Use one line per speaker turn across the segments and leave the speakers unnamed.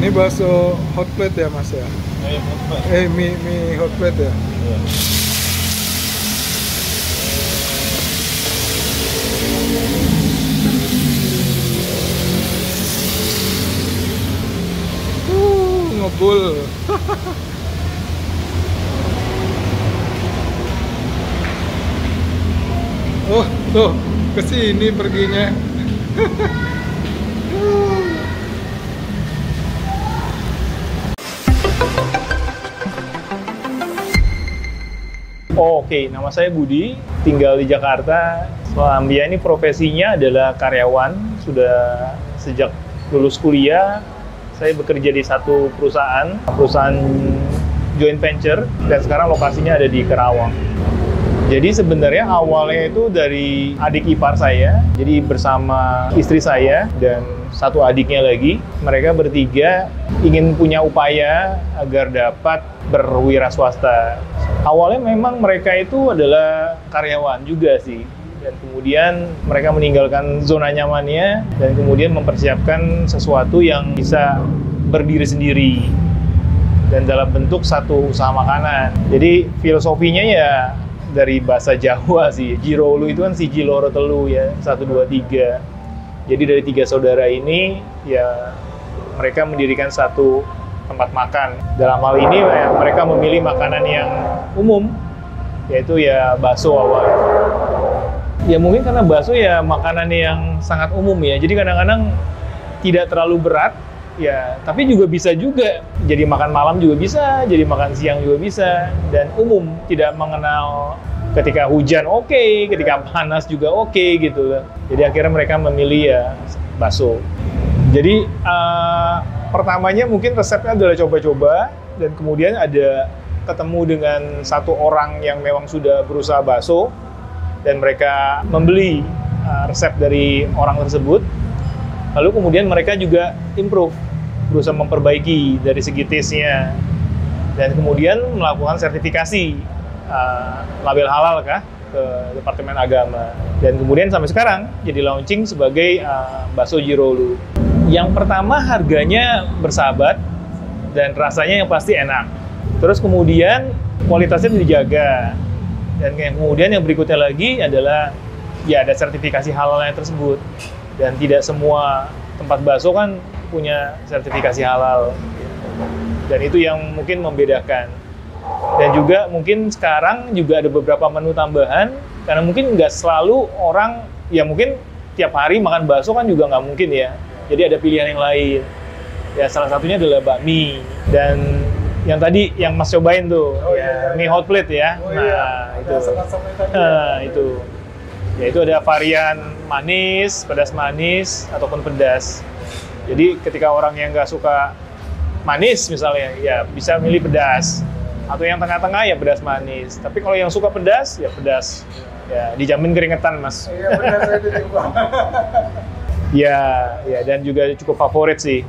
Ini bakso hot plate ya Mas ya? Mie hot plate ya?
Iya.
Ngebul. Oh, tuh kesini perginya.
Oke, nama saya Budi, tinggal di Jakarta. Selambia ini profesinya adalah karyawan, sudah sejak lulus kuliah. Saya bekerja di satu perusahaan joint venture, dan sekarang lokasinya ada di Karawang. Jadi sebenarnya awalnya itu dari adik ipar saya, jadi bersama istri saya dan satu adiknya lagi. Mereka bertiga ingin punya upaya agar dapat berwira swasta. Awalnya memang mereka itu adalah karyawan juga sih. Dan kemudian mereka meninggalkan zona nyamannya dan kemudian mempersiapkan sesuatu yang bisa berdiri sendiri dan dalam bentuk satu usaha makanan. Jadi filosofinya ya dari bahasa Jawa sih, Jirolu itu kan siji loro telu ya, 1, 2, 3. Jadi dari 3 saudara ini ya mereka mendirikan satu tempat makan. Dalam hal ini ya, mereka memilih makanan yang umum, yaitu ya bakso awalnya. Ya mungkin karena bakso ya makanan yang sangat umum ya, jadi kadang-kadang tidak terlalu berat, ya, tapi juga bisa juga jadi makan malam juga bisa, jadi makan siang juga bisa, dan umum, tidak mengenal ketika hujan oke, ketika panas juga oke gitu. Jadi akhirnya mereka memilih ya bakso. Jadi pertamanya mungkin resepnya adalah coba-coba, dan kemudian ada ketemu dengan satu orang yang memang sudah berusaha bakso, dan mereka membeli resep dari orang tersebut. Lalu kemudian mereka juga improve, berusaha memperbaiki dari segi taste-nya, dan kemudian melakukan sertifikasi label halal kah ke Departemen Agama, dan kemudian sampai sekarang jadi launching sebagai bakso Jirolu. Yang pertama harganya bersahabat dan rasanya yang pasti enak. Terus kemudian kualitasnya dijaga, dan kemudian yang berikutnya lagi adalah ya ada sertifikasi halalnya tersebut. Dan tidak semua tempat bakso kan punya sertifikasi halal, dan itu yang mungkin membedakan. Dan juga mungkin sekarang juga ada beberapa menu tambahan, karena mungkin nggak selalu orang, ya mungkin tiap hari makan bakso kan juga nggak mungkin ya, jadi ada pilihan yang lain. Ya salah satunya adalah bakmi, dan yang tadi yang Mas cobain tuh, mie hot plate ya. Itu. Ya itu ada varian manis, pedas manis, ataupun pedas. Jadi ketika orang yang nggak suka manis misalnya, ya bisa milih pedas. Atau yang tengah-tengah ya pedas manis. Tapi kalau yang suka pedas, ya pedas. Ya dijamin keringetan, Mas.
Iya benar, saya juga.
Ya, dan juga cukup favorit sih.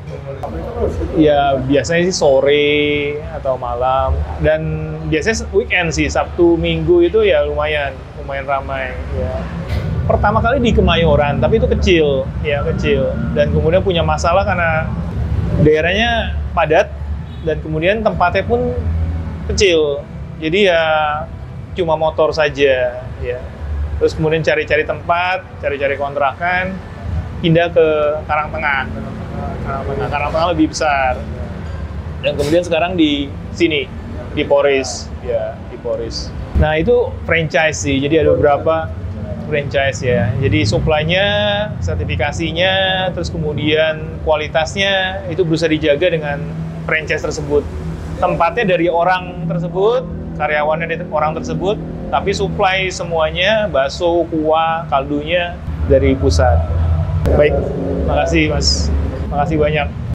Ya biasanya sih sore atau malam, dan biasanya weekend sih, Sabtu Minggu itu ya lumayan ramai. Ya. Pertama kali di Kemayoran, tapi itu kecil, dan kemudian punya masalah karena daerahnya padat dan kemudian tempatnya pun kecil, jadi ya cuma motor saja. Ya. Terus kemudian cari-cari tempat, cari-cari kontrakan, pindah ke Karangtengah. Karangtengah lebih besar. Dan kemudian sekarang di sini, di Poris. Ya, di Poris. Nah, itu franchise sih. Jadi ada beberapa franchise ya. Jadi supply-nya, sertifikasinya, terus kemudian kualitasnya itu berusaha dijaga dengan franchise tersebut. Tempatnya dari orang tersebut, karyawannya dari orang tersebut, tapi supply semuanya, bakso, kuah, kaldunya dari pusat. Baik, makasih Mas. Makasih banyak.